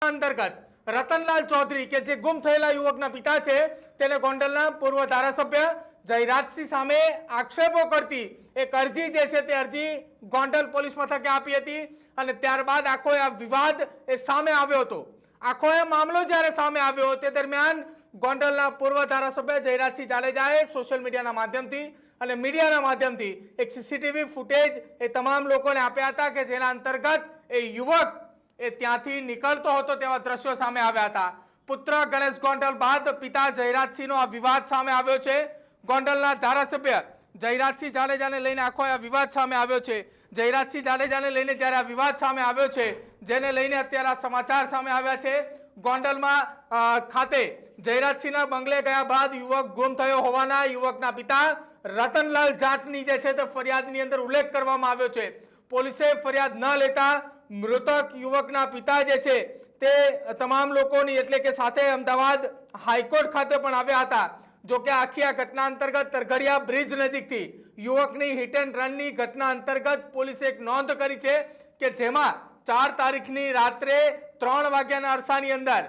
अंतर्गत रतनलाल चौधरी के जे गुम थયેલા યુવકના પિતા છે તેને ગોંડલના પૂર્વ ધારાસભ્ય જયરાજસિંહ સામે આક્ષેપો કરતી એક અરજી જે છે તે અરજી ગોંડલ પોલીસ મથકે આપી હતી અને ત્યારબાદ આખો આ વિવાદ એ સામે આવ્યો હતો। આખો આ મામલો જ્યારે સામે આવ્યો તે દરમિયાન ગોંડલના પૂર્વ ધારાસભ્ય જયરાજસિંહ જાડેજાએ સોશિયલ મીડિયાના માધ્યમથી અને મીડિયાના માધ્યમથી એક સીસીટીવી ફૂટેજ એ તમામ લોકોને આપ્યા હતા કે જેના અંતર્ગત એ યુવક એ ત્યાંથી નીકળતો હતો તેવા દ્રશ્યો સામે આવ્યા હતા। પુત્ર ગણેશ ગોંડલ બાદ પિતા જયરાજસિંહનો આ વિવાદ સામે આવ્યો છે। ગોંડલના ધારાસભ્ય જયરાજસિંહ જાડેજાને લઈને આખો આ વિવાદ સામે આવ્યો છે। જયરાજસિંહ જાડેજાને લઈને જ્યારે આ વિવાદ સામે આવ્યો છે જેને લઈને અત્યારે આ સમાચાર સામે આવ્યા છે। ગોંડલમાં ખાતે જયરાજસિંહના બંગલે ગયા બાદ યુવક ગુમ થયો હોવાના યુવકના પિતા રતનલાલ જાટની જે છે તે ફરિયાદની અંદર ઉલ્લેખ કરવામાં આવ્યો છે। પોલીસે ફરિયાદ ન લેતા મૃતક યુવકના પિતા જે છે તે તમામ લોકોની એટલે કે સાથે અમદાવાદ હાઈકોર્ટ ખાતે પણ આવ્યા હતા। જો કે આખી આ ઘટના અંતર્ગત તરઘડિયા બ્રિજ નજીકથી યુવકની હિટ એન્ડ રનની ઘટના અંતર્ગત પોલીસે એક નોંધ કરી છે કે જેમાં 4 તારીખની રાત્રે 3 વાગ્યાના અરસાની અંદર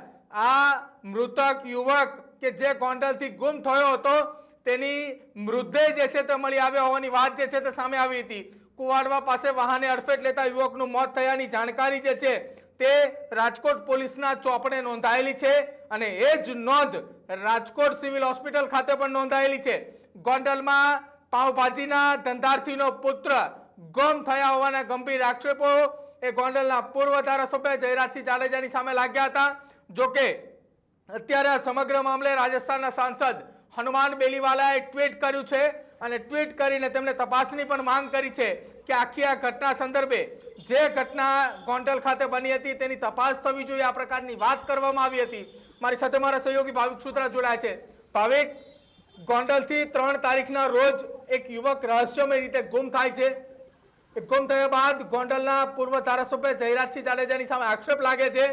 આ મૃતક યુવક કે જે ગોંડલથી ગુમ થયો હતો તેની મૃતદેહ જે છે તે મળી આવ્યો હોવાની વાત જે છે તે સામે આવી હતી। કુવાડવા પાસે વાહને અડફેટ લેતા યુવકનું મોત થયાની જાણકારી જે છે તે રાજકોટ પોલીસના ચોપડે નોંધાયેલી છે અને એ જ નોંધ રાજકોટ સિવિલ હોસ્પિટલ ખાતે પણ નોંધાયેલી છે। ગોંડલમાં પાવભાજીના ધંધાર્થીનો પુત્ર ગુમ થયા હોવાના ગંભીર આક્ષેપો એ ગોંડલના પૂર્વ ધારાસભ્ય જયરાજસિંહ જાડેજાની સામે લાગ્યા હતા। જો કે અત્યારે આ સમગ્ર મામલે રાજસ્થાનના સાંસદ હનુમાન બેલીવાલાએ ટ્વીટ કર્યું છે અને ટ્વીટ કરીને તેમણે તપાસની પણ માંગ કરી છે કે આખી આ ઘટના સંદર્ભે જે ઘટના ગોંડલ ખાતે બની હતી તેની તપાસ થવી જોઈએ આ પ્રકારની વાત કરવામાં આવી હતી। મારી સાથે મારા સહયોગી ભાવિક સૂત્રા જોડાયા છે। ભાવિક, ગોંડલથી 3 તારીખના રોજ એક યુવક રહસ્યમય રીતે ગુમ થાય છે। ગુમ થયા બાદ ગોંડલના પૂર્વ ધારાસભ્ય જયરાજસિંહ જાડેજાની સામે આક્ષેપ લાગે છે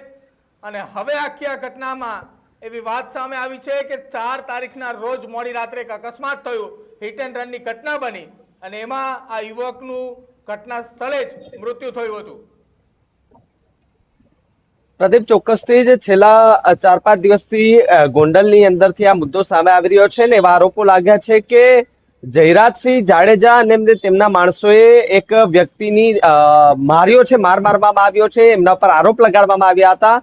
અને હવે આખી આ ઘટનામાં એવી વાત સામે આવી છે કે 4 તારીખના રોજ મોડી રાત્રે એક અકસ્માત થયું, હિટ એન્ડ રનની ઘટના બની અને એમાં આ યુવકનું ઘટના સ્થળે જ મૃત્યુ થયું હતું। પ્રદીપ, ચોક્કસથી જ છેલ્લા 4-5 દિવસથી ગોંડલની અંદરથી આ મુદ્દો સામે આવી રહ્યો છે ને એવા આરોપો લાગ્યા છે કે જયરાજસિંહ જાડેજા અને તેમના માણસોએ એક વ્યક્તિની માર્યો છે, માર મારવામાં આવ્યો છે, એમના પર આરોપ લગાડવામાં આવ્યા હતા।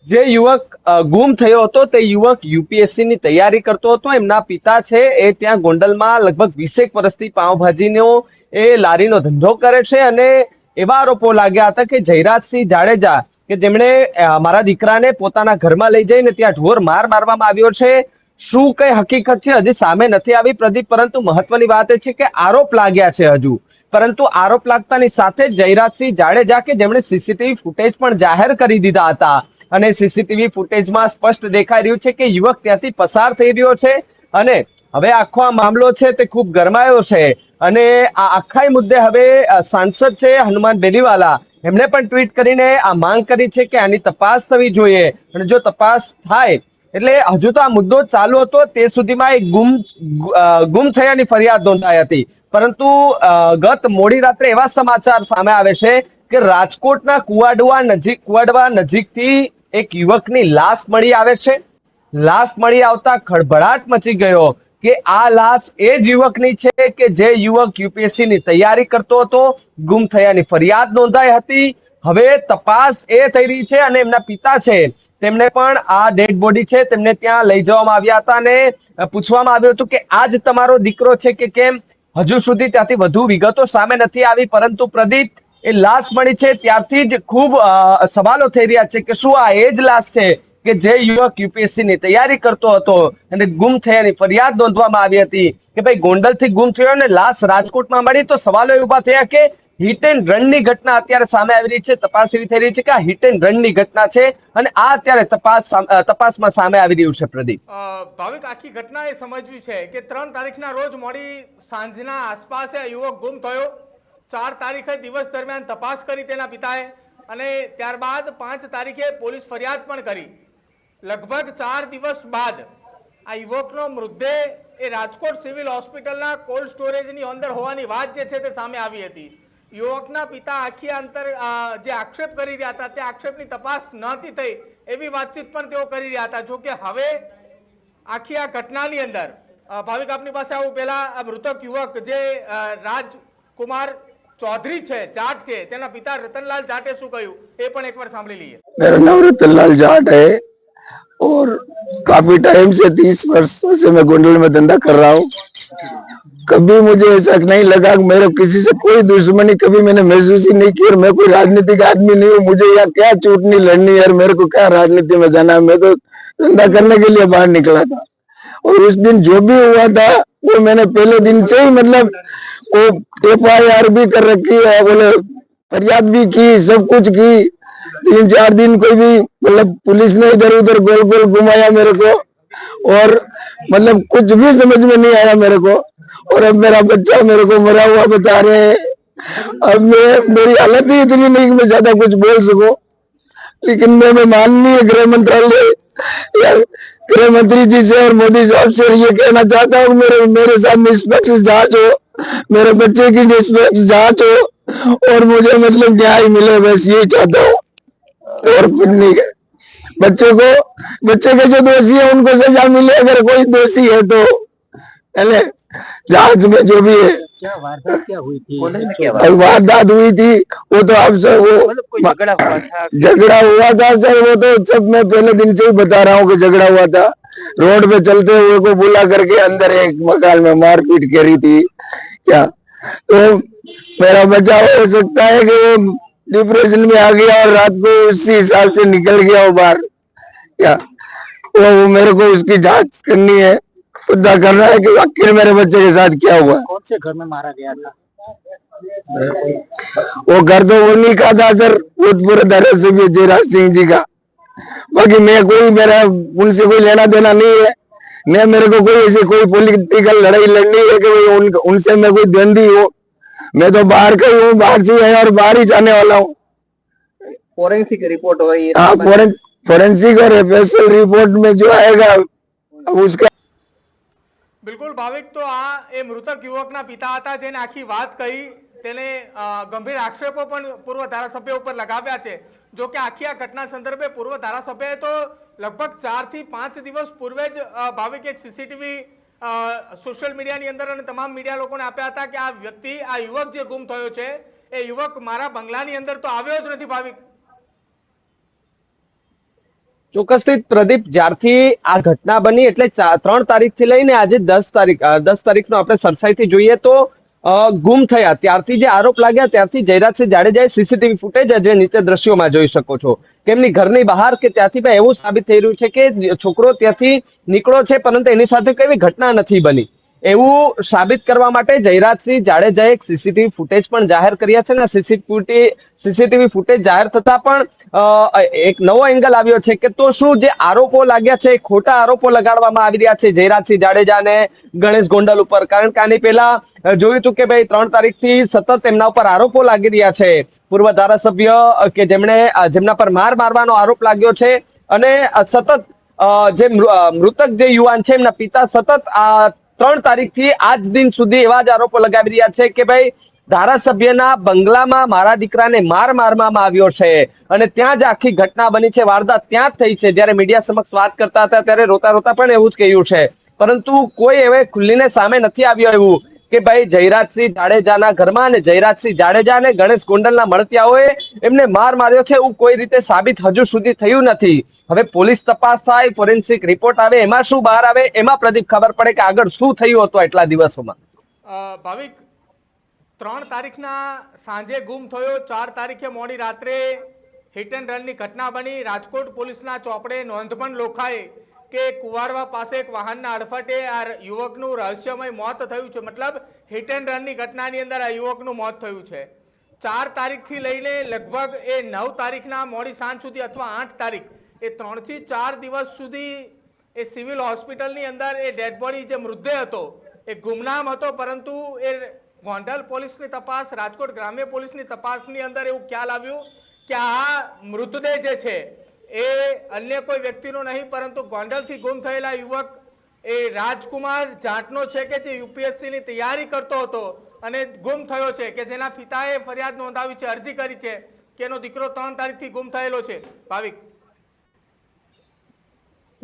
જે યુવક ગુમ થયો હતો તે યુવક યુપીએસસી ની તૈયારી કરતો હતો। એમના પિતા છે એ ત્યાં ગોંડલમાં લગભગ 20 વર્ષથી પાવભાજીનો એ લારીનો ધંધો કરે છે અને એવા આરોપો લાગ્યા હતા કે જયરાજસિંહ જાડેજા કે જેમણે મારા દીકરાને પોતાના ઘરમાં લઈ જઈને ત્યાં ઢોર માર મારવામાં આવ્યો છે। શું કઈ હકીકત છે હજી સામે નથી આવી પ્રદીપ, પરંતુ મહત્વની વાત એ છે કે આરોપ લાગ્યા છે હજુ, પરંતુ આરોપ લાગતાની સાથે જયરાજસિંહ જાડેજા કે જેમણે સીસીટીવી ફૂટેજ પણ જાહેર કરી દીધા હતા અને સીસીટીવી ફૂટેજમાં સ્પષ્ટ દેખાઈ રહ્યું છે કે યુવક ત્યાંથી પસાર થઈ રહ્યો છે અને હવે આખો આ મામલો છે તે ખૂબ ગરમાયો છે અને આ આખા મુદ્દે હવે સાંસદ છે હનુમાન બેલીવાલા એમણે પણ ટ્વીટ કરીને આ માંગ કરી છે કે આની તપાસ થવી જોઈએ અને જો તપાસ થાય એટલે હજુ તો આ મુદ્દો ચાલુ હતો તે સુધીમાં એક ગુમ થયાની ફરિયાદ નોંધાઈ હતી, પરંતુ ગત મોડી રાત્રે એવા સમાચાર સામે આવે છે કે રાજકોટના કુવાડવા નજીકથી એક યુવકની લાશ મળી આવે છે। લાશ મળી આવતા ખળભળાટ મચી ગયો કે આ લાશ એ જ યુવકની છે કે જે યુવક યુપીએસસી ની તૈયારી કરતો હતો, ગુમ થયાની ફરિયાદ નોંધાઈ હતી। હવે તપાસ એ થઈ રહી છે અને એમના પિતા છે તેમને પણ આ ડેડ બોડી છે તેમને ત્યાં લઈ જવામાં આવ્યા હતા અને પૂછવામાં આવ્યું હતું કે આ જ તમારો દીકરો છે કે કેમ। હજુ સુધી ત્યાંથી વધુ વિગતો સામે નથી આવી, પરંતુ પ્રદીપ, એ લાશ મળી છે ત્યારથી જ ખૂબ સવાલો થઈ રહ્યા છે કે શું આ એ જ લાશ છે કે જે યુવક યુપીએસસી ની તૈયારી કરતો હતો અને ગુમ થયાની ફરિયાદ નોંધવામાં આવી હતી કે ભાઈ ગોંડલથી ગુમ થયો અને લાશ રાજકોટમાં મળી, તો સવાલો એ ઉભા થયા કે હિટ એન્ડ રનની ઘટના અત્યારે સામે આવી રહી છે। તપાસ એવી થઈ રહી છે કે આ હિટ એન્ડ રનની ઘટના છે અને આ અત્યારે તપાસમાં સામે આવી રહ્યું છે પ્રદીપ। ભાવિક, આખી ઘટના એ સમજવી છે કે 3 તારીખના રોજ મોડી સાંજના આસપાસ યુવક ગુમ થયો। 4 તારીખે દિવસ દરમિયાન તપાસ કરી તેના પિતાએ અને ત્યારબાદ 5 તારીખે પોલીસ ફરિયાદ પણ કરી। લગભગ 4 દિવસ બાદ આ યુવકનો મૃતદેહ એ રાજકોટ સિવિલ હોસ્પિટલના કોલ્ડ સ્ટોરેજની અંદર હોવાની વાત જે છે તે સામે આવી હતી। યુવકના પિતા આખી જે આક્ષેપ કરી રહ્યા હતા તે આક્ષેપની તપાસ નહોતી થઈ એવી વાતચીત પણ તેઓ કરી રહ્યા હતા. જો કે હવે આખી આ ઘટનાની અંદર ભાવિક આપની પાસે આવું, પહેલા આ મૃતક યુવક જે રાજકુમાર चौधरी છે, जाट છે, તેના પિતા रतनलाल जाटे શું કહ્યું એ પણ એકવાર સાંભળી લઈએ. मेरा नाम रतनलाल जाट है और काफी टाइम से 30 वर्षों से मैं गोंडल में धंधा कर रहा हूँ. कभी मुझे ऐसा नहीं लगा कि मेरे किसी से कोई दुश्मनी कभी मैंने महसूस ही नहीं की. और मैं कोई राजनीतिक आदमी नहीं हूँ. मुझे यहाँ क्या चूटनी लड़नी है, मेरे को क्या राजनीति में जाना है. मैं तो धंधा करने के लिए बाहर निकला था. और उस दिन जो भी हुआ था वो मैंने पहले दिन से ही मतलब वो FIR भी कर रखी है, बोले फरियाद भी की, सब कुछ की. 3-4 दिन कोई भी मतलब पुलिस ने इधर उधर गोल गोल घुमाया मेरे को और मतलब कुछ भी समझ में नहीं आया मेरे को. और अब मेरा बच्चा मेरे को मरा हुआ बता रहे हैं. अब मेरी हालत ही इतनी नहीं कि मैं ज्यादा कुछ बोल सकूं. लेकिन मैं माननीय गृह मंत्रालय या गृह मंत्री जी से और मोदी साहब से ये कहना चाहता हूँ मेरे साथ निष्पक्ष जांच हो, मेरे बच्चे की निष्पक्ष जांच हो और मुझे मतलब न्याय मिले. बस यही चाहता हूँ और कुछ नहीं है. बच्चे के जो दोषी है उनको सजा मिले, अगर कोई दोषी है तो पहले जांच में जो भी है. क्या वारदात क्या हुई थी? वारदात हुई थी वो तो आप सब वो झगड़ा हुआ था सर. वो तो सब मैं पहले दिन से ही बता रहा हूँ कि झगड़ा हुआ था. रोड पे चलते हुए को बुला करके अंदर एक मकान में मारपीट करी थी क्या. तो मेरा बचाव हो सकता है कि वो डिप्रेशन में आ गया और रात को उसी हिसाब से निकल गया वो बाहर क्या. वो मेरे को उसकी जांच करनी है, पता करना है कि आखिर मेरे बच्चे के साथ क्या हुआ. कौन से घर में मारा गया था? वो घर तो उन्हीं का था सर, भूतपूर्व धारासभ्य जयराज सिंह जी का. बाकी मैं कोई मेरा उनसे कोई लेना देना नहीं है. मैं मेरे को कोई ऐसे कोई पॉलिटिकल लड़ाई लड़नी है कि भाई उनसे मैं कोई द्वंद्वी हूँ. मैं तो बाहर का ही हूँ, बाहर से है और बाहर ही जाने वाला हूँ. फोरेंसिक रिपोर्ट हुई? हाँ, फोरेंसिक और स्पेशल रिपोर्ट में जो आएगा उसका. બિલકુલ ભાવિક, તો આ એ મૃતક યુવકના પિતા હતા જેને આખી વાત કહી. તેને ગંભીર આક્ષેપો પણ પૂર્વ ધારાસભ્ય ઉપર લગાવ્યા છે. જો કે આખી આ ઘટના સંદર્ભે પૂર્વ ધારાસભ્યએ તો લગભગ 4 થી 5 દિવસ પૂર્વે જ ભાવિક એક CCTV સોશિયલ મીડિયાની અંદર અને તમામ મીડિયા લોકોને આપ્યા હતા કે આ વ્યક્તિ, આ યુવક જે ગુમ થયો છે એ યુવક મારા બંગલાની અંદર તો આવ્યો જ નથી. ભાવિક, ચોક્કસથી પ્રદીપ, જ્યારથી આ ઘટના બની એટલે 3 તારીખથી લઈને આજે 10 તારીખનો આપણે સરસાઈથી જોઈએ તો ગુમ થયા ત્યારથી જે આરોપ લાગ્યા ત્યારથી જયરાજસિંહ જાડેજાએ CCTV ફૂટેજ જે નીચે દ્રશ્યોમાં જોઈ શકો છો કે એમની ઘરની બહાર કે ત્યાંથી પણ એવું સાબિત થઈ રહ્યું છે કે છોકરો ત્યાંથી નીકળ્યો છે પરંતુ એની સાથે કઈ ઘટના નથી બની એવું સાબિત કરવા માટે જયરાજસિંહ જાડેજાએ એક CCTV ફૂટેજ પણ જાહેર કર્યા છે. અને CCTV ફૂટેજ જાહેર થતા પણ એક નવો એંગલ આવ્યો છે કે તો શું જે આરોપો લાગ્યા છે ખોટા આરોપો લગાડવામાં આવી રહ્યા છે જયરાજસિંહ જાડેજા અને ગણેશ ગોંડલ ઉપર. કારણ કે આની પહેલા જોયું હતું કે ભાઈ 3 તારીખથી સતત એમના ઉપર આરોપો લાગી રહ્યા છે. પૂર્વ ધારાસભ્ય કે જેમના પર મારવાનો આરોપ લાગ્યો છે અને સતત જે મૃતક જે યુવાન છે એમના પિતા સતત 3 તારીખથી આજ દિન સુધી એવા જ આરોપો લગાવી રહ્યા છે કે ભાઈ ધારાસભ્યના બંગલામાં મારા દીકરાને મારવામાં આવ્યો છે અને ત્યાં જ આખી ઘટના બની છે. વારદાત ત્યાં જ થઈ છે. જ્યારે મીડિયા સમક્ષ વાત કરતા હતા ત્યારે રોતા પણ એવું જ કહ્યું છે. પરંતુ કોઈ હવે ખુલ્લીને સામે નથી આવ્યો એવું કે ભાઈ જયરાજસિંહ જાડેજાના ઘરમાં અને જયરાજસિંહ જાડેજા અને ગણેશ ગોંડલના મળતિયાઓએ એમને માર્યો છે એવું કોઈ રીતે સાબિત હજુ સુધી થયું નથી. હવે પોલીસ તપાસ થાય, ફોરેન્સિક રિપોર્ટ આવે, એમાં શું બહાર આવે એમાં પ્રદીપ ખબર પડે કે આગળ શું થયું હતું એટલા દિવસોમાં. ભાવિક, 3 તારીખના સાંજે ગુમ થયો, 4 તારીખે મોડી રાત્રે હિટ એન્ડ રનની ઘટના બની. રાજકોટ પોલીસના ચોપડે નોંધ પણ લોખાઈ કે કુવાડવા પાસે એક વાહનના અડફટે આ યુવકનું રહસ્યમય મોત થયું છે. મતલબ હિટ એન્ડ રનની ઘટનાની અંદર આ યુવકનું મોત થયું છે. 4 તારીખથી લઈને લગભગ એ 9 તારીખના મોડી સાંજ સુધી અથવા 8 તારીખ એ 3 થી 4 દિવસ સુધી એ સિવિલ હોસ્પિટલની અંદર એ ડેડ બોડી જે મૃતદેહ હતો એ ગુમનામ હતો. પરંતુ એ ગોંડલ પોલીસની તપાસ, રાજકોટ ગ્રામ્ય પોલીસની તપાસની અંદર એવું ખ્યાલ આવ્યું કે આ મૃતદેહ જે છે એ અન્ય કોઈ વ્યક્તિનો નહીં પરંતુ ગોંડલથી ગુમ થયેલા યુવક એ રાજકુમાર જાટનો છે કે જે UPSCની તૈયારી કરતો હતો અને ગુમ થયો છે, કે જેના પિતાએ ફરિયાદ નોંધાવી છે, અરજી કરી છે કે એનો દીકરો 3 તારીખથી ગુમ થયેલો છે. ભાવિક,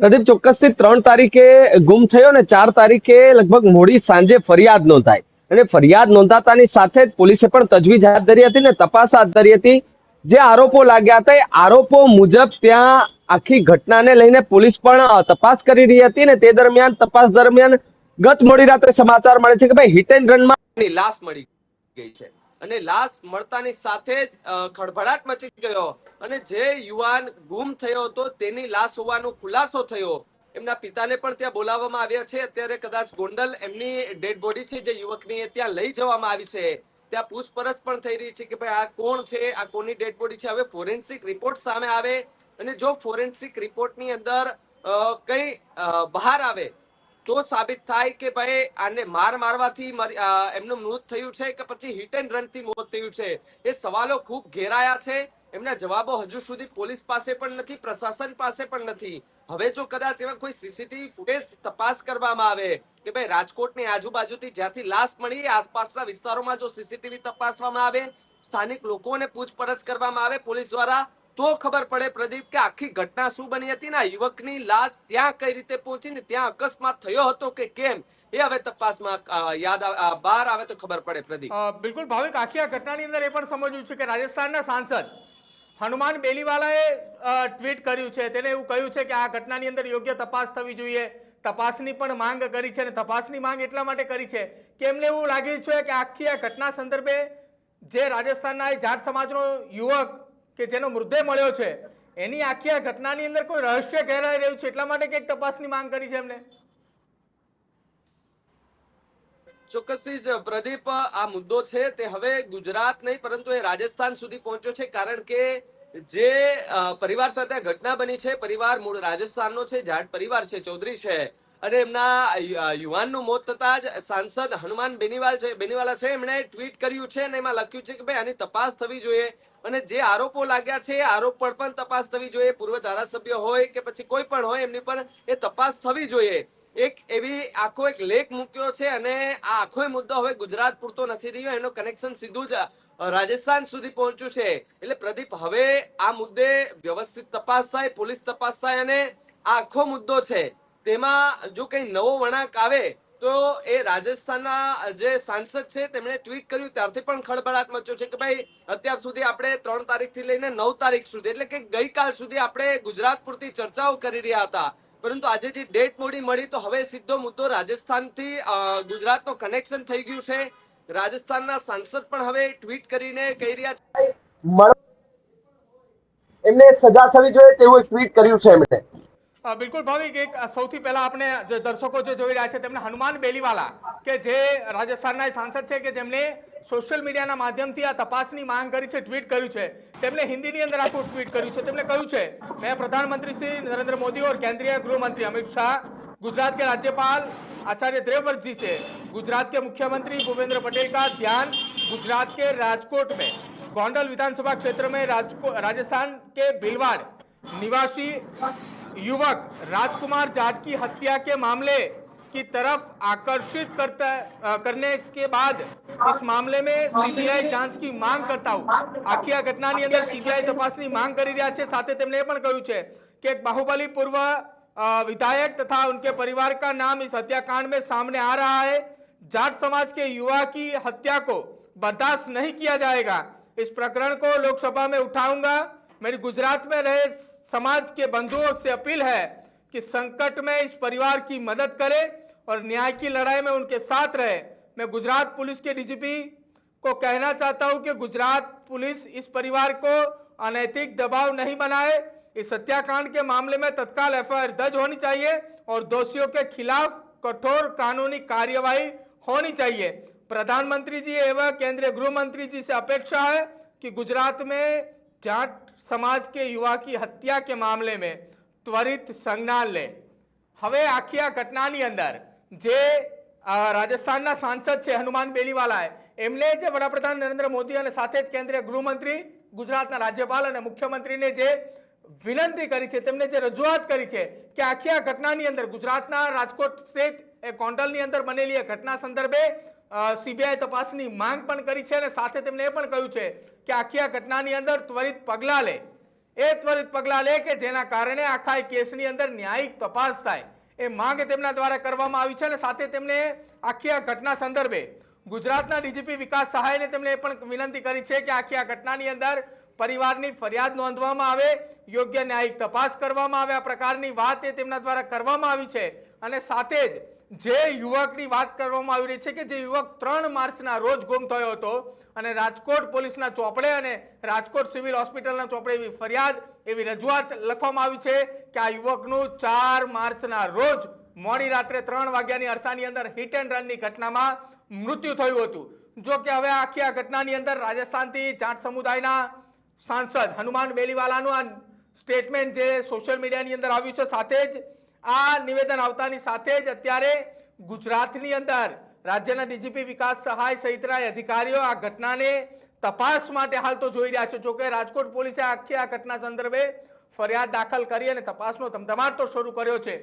પ્રદીપ, ચોક્કસથી 3 તારીખે ગુમ થયો ને 4 તારીખે લગભગ મોડી સાંજે ફરિયાદ નોંધાઈ અને ફરિયાદ નોંધાતાની સાથે જ પોલીસે પણ તજવીજ હાથ ધરી હતી ને તપાસ હાથ ધરી હતી. જે આરોપો લાગ્યા હતા એ આરોપો મુજબ ત્યાં આખી ઘટનાને લઈને પોલીસ પણ તપાસ કરી રહી હતી ને તે દરમિયાન તપાસ દરમિયાન ગત મોડી રાત્રે સમાચાર મળે છે કે ભાઈ હિટ એન્ડ રનમાં એની લાશ મળી ગઈ છે અને લાશ મળતાની સાથે જ ખળભળાટ મચી ગયો અને જે યુવાન ગુમ થયો હતો તેની લાશ હોવાનો ખુલાસો થયો. એમના પિતાને પણ ત્યાં બોલાવવામાં આવ્યા છે. અત્યારે કદાચ ગોંડલ એમની ડેડ બોડી છે જે યુવકની ત્યાં લઈ જવામાં આવી છે. ત્યાં પૂછપરછ પણ થઈ રહી છે કે ભાઈ આ કોણ છે, આ કોની ડેડ બોડી છે. હવે ફોરેન્સિક રિપોર્ટ સામે આવે અને જો ફોરેન્સિક રિપોર્ટની અંદર કઈ બહાર આવે તો સાબિત થાય કે ભાઈ આને મારવાથી એમનું મૃત થયું છે કે પછી હિટ એન્ડ રન થી મોત થયું છે. એ સવાલો ખૂબ ઘેરાયા છે. એમના જવાબો હજુ સુધી પોલીસ પાસે પણ નથી, પ્રશાસન પાસે પણ નથી. હવે જો કદાચ એવા કોઈ સીસીટીવી ફૂટેજ તપાસ કરવામાં આવે કે ભાઈ રાજકોટની આજુબાજુથી જ્યાંથી લાશ મળી આસપાસના વિસ્તારોમાં જો સીસીટીવી તપાસવામાં આવે, સ્થાનિક લોકોને પૂછપરછ કરવામાં આવે પોલીસ દ્વારા, તો ખબર પડે પ્રદીપ કે આખી ઘટના શું બની હતી ને યુવકની લાશ ત્યાં કઈ રીતે પહોંચી ને ત્યાં અકસ્માત થયો હતો કે કેમ, એ હવે તપાસમાં બહાર આવે તો ખબર પડે. પ્રદીપ, બિલકુલ ભાવિક, આખી આ ઘટનાની અંદર એ પણ સમજવું છે કે રાજસ્થાનના સાંસદ હનુમાન બેલીવાલાએ ટ્વીટ કર્યું છે. તેને એવું કહ્યું છે કે આ ઘટનાની અંદર યોગ્ય તપાસ થવી જોઈએ. તપાસની પણ માંગ કરી છે અને તપાસની માંગ એટલા માટે કરી છે કે એમને એવું લાગ્યું છે કે આખી આ ઘટના સંદર્ભે જે રાજસ્થાનના જાટ સમાજનો યુવક કે જેનો મૃતદેહ મળ્યો છે એની આખી આ ઘટનાની અંદર કોઈ રહસ્ય ઘેરાઈ રહ્યું છે, એટલા માટે કંઈક તપાસની માંગ કરી છે એમને. ચોક્કસથી જ પ્રદીપ, આ મુદ્દો છે તે હવે ગુજરાત નહીં પરંતુ એ રાજસ્થાન સુધી પહોંચ્યો છે. કારણ કે જે પરિવાર સાથે ઘટના બની છે, પરિવાર મૂળ રાજસ્થાનનો છે, જાટ પરિવાર છે, ચૌધરી છે, અને એમના યુવાનનું મોત થતા જ સાંસદ હનુમાન બેનીવાલા છે એમણે ટ્વીટ કર્યું છે અને એમાં લખ્યું છે કે ભાઈ આની તપાસ થવી જોઈએ અને જે આરોપો લાગ્યા છે આરોપ પર પણ તપાસ થવી જોઈએ. પૂર્વ ધારાસભ્ય હોય કે પછી કોઈ પણ હોય એમની પર એ તપાસ થવી જોઈએ. એક એવી આખો એક લેખ મૂક્યો છે અને આ આખો મુદ્દો હવે ગુજરાત પૂરતો નથી રહ્યો, એનો કનેક્શન સીધું જ રાજસ્થાન સુધી પહોંચ્યું છે. એટલે પ્રદીપ, હવે આ મુદ્દે વ્યવસ્થિત તપાસ થાય, પોલીસ તપાસ થાય અને આ આખો મુદ્દો છે તેમાં જો કઈ નવો વળાંક આવે તો એ રાજસ્થાનના જે સાંસદ છે તેમણે ટ્વીટ કર્યું ત્યારથી પણ ખળભળાટ મચ્યો છે કે ભાઈ અત્યાર સુધી આપણે 3 તારીખથી લઈને 9 તારીખ સુધી એટલે કે ગઈકાલ સુધી આપણે ગુજરાત પૂરતી ચર્ચાઓ કરી રહ્યા હતા, પરંતુ આજે જે ડેટ મોડી મળી તો હવે સીધો મુદ્દો રાજસ્થાનથી ગુજરાતનો કનેક્શન થઈ ગયું છે. રાજસ્થાનના સાંસદ પણ હવે ટ્વીટ કરીને કહી રહ્યા છે એમને સજા થવી જોઈએ તેવું ટ્વીટ કર્યું છે એમણે. બિલકુલ ભાવિક, એક સૌથી પહેલા આપણે જે દર્શકો જે જોઈ રહ્યા છે તેમને હનુમાન બેલીવાલા કે જે રાજસ્થાનના સાંસદ છે કે જેમને સોશિયલ મીડિયાના માધ્યમથી આ તપાસની માંગ કરી છે, ટ્વીટ કર્યું છે. તેમણે હિન્દીની અંદર આખું ટ્વીટ કર્યું છે. તેમણે કહ્યું છે, મેં प्रधानमंत्री श्री नरेंद्र मोदी और केंद्रीय गृह मंत्री अमित शाह, गुजरात के राज्यपाल आचार्य देवव्रत जी से गुजरात के मुख्यमंत्री भूपेंद्र पटेल का ध्यान गुजरात के राजकोट में गोंडल विधानसभा क्षेत्र में राजस्थान के भीलवाड़ निवासी युवक राजकुमार जाट की हत्या के मामले की तरफ आकर्षित करने के बाद इस मामले में सीबीआई जांच की मांग करता हूं. आखी आ घटनाની અંદર सीबीआई तपासની માંગ કરી રહ્યા છે. સાથે તેમણે એ પણ કહ્યું છે कि एक बाहुबली पूर्व विधायक तथा उनके परिवार का नाम इस हत्याकांड में सामने आ रहा है. जाट समाज के युवा की हत्या को बर्दाश्त नहीं किया जाएगा. इस प्रकरण को लोकसभा में उठाऊंगा. मेरी गुजरात में रहे समाज के बंधुओं से अपील है कि संकट में इस परिवार की मदद करें और न्याय की लड़ाई में उनके साथ रहे. मैं गुजरात पुलिस के डीजीपी को कहना चाहता हूं कि गुजरात पुलिस इस परिवार को अनैतिक दबाव नहीं बनाए. इस हत्याकांड के मामले में तत्काल एफआईआर दर्ज होनी चाहिए और दोषियों के खिलाफ कठोर कानूनी कार्यवाही होनी चाहिए. प्रधानमंत्री जी एवं केंद्रीय गृह मंत्री जी से अपेक्षा है कि गुजरात में जाट समाज के युवा की हत्या के मामले में त्वरित संज्ञान ले. હવે આખી આ ઘટનાની અંદર જે રાજસ્થાનના સાંસદ છે હનુમાન બેલીવાલાએ એમને જે વડાપ્રધાન નરેન્દ્ર મોદી અને સાથે જ કેન્દ્રીય ગૃહમંત્રી, ગુજરાતના રાજ્યપાલ અને મુખ્યમંત્રીને જે વિનંતી કરી છે, તેમને જે રજૂઆત કરી છે કે આખી આ ઘટનાની અંદર ગુજરાતના રાજકોટ સ્થિત એ ગોંડલની અંદર બનેલી એ ઘટના સંદર્ભે સીબીઆઈ તપાસની માંગ પણ કરી છે અને સાથે તેમણે એ પણ કહ્યું છે કે આખી આ ઘટનાની અંદર ત્વરિત પગલાં લે. એ ત્વરિત પગલાં લે કે જેના કારણે આખા કેસની અંદર ન્યાયિક તપાસ થાય, એ માંગ તેમના દ્વારા કરવામાં આવી છે. અને સાથે તેમણે આખી આ ઘટના સંદર્ભે ગુજરાતના ડીજીપી વિકાસ સહાયને તેમણે એ પણ વિનંતી કરી છે કે આખી આ ઘટનાની અંદર પરિવારની ફરિયાદ નોંધવામાં આવે, યોગ્ય ન્યાયિક તપાસ કરવામાં આવે. આ પ્રકારની વાત એ તેમના દ્વારા કરવામાં આવી છે. અને સાથે જ જે યુવકની વાત કરવામાં આવી રહી છે કે જે યુવક 3 માર્ચના રોજ ગુમ થયો હતો અને રાજકોટ પોલીસના ચોપડે અને રાજકોટ સિવિલ હોસ્પિટલના ચોપડે એવી ફરિયાદ, એવી રજૂઆત લખવામાં આવી છે કે આ યુવકનું 4 માર્ચના રોજ મોડી રાત્રે 3 વાગ્યાની અરસાની અંદર હિટ એન્ડ રનની ઘટનામાં મૃત્યુ થયું હતું. જો કે હવે આખી આ ઘટનાની અંદર રાજસ્થાનથી જાટ સમુદાયના સાંસદ હનુમાન બેલીવાલાનું આ સ્ટેટમેન્ટ જે સોશિયલ મીડિયાની અંદર આવ્યું છે, સાથે જ આ નિવેદન આવતાની સાથે જ અત્યારે ગુજરાતની અંદર રાજ્યના ડીજીપી વિકાસ સહાય સહિતના અધિકારીઓ આ ઘટનાને તપાસ માટે હાલ તો જોઈ રહ્યા છે. જોકે રાજકોટ પોલીસે આખી આ ઘટના સંદર્ભે ફરિયાદ દાખલ કરી અને તપાસનો ધમધમાટ તો શરૂ કર્યો છે.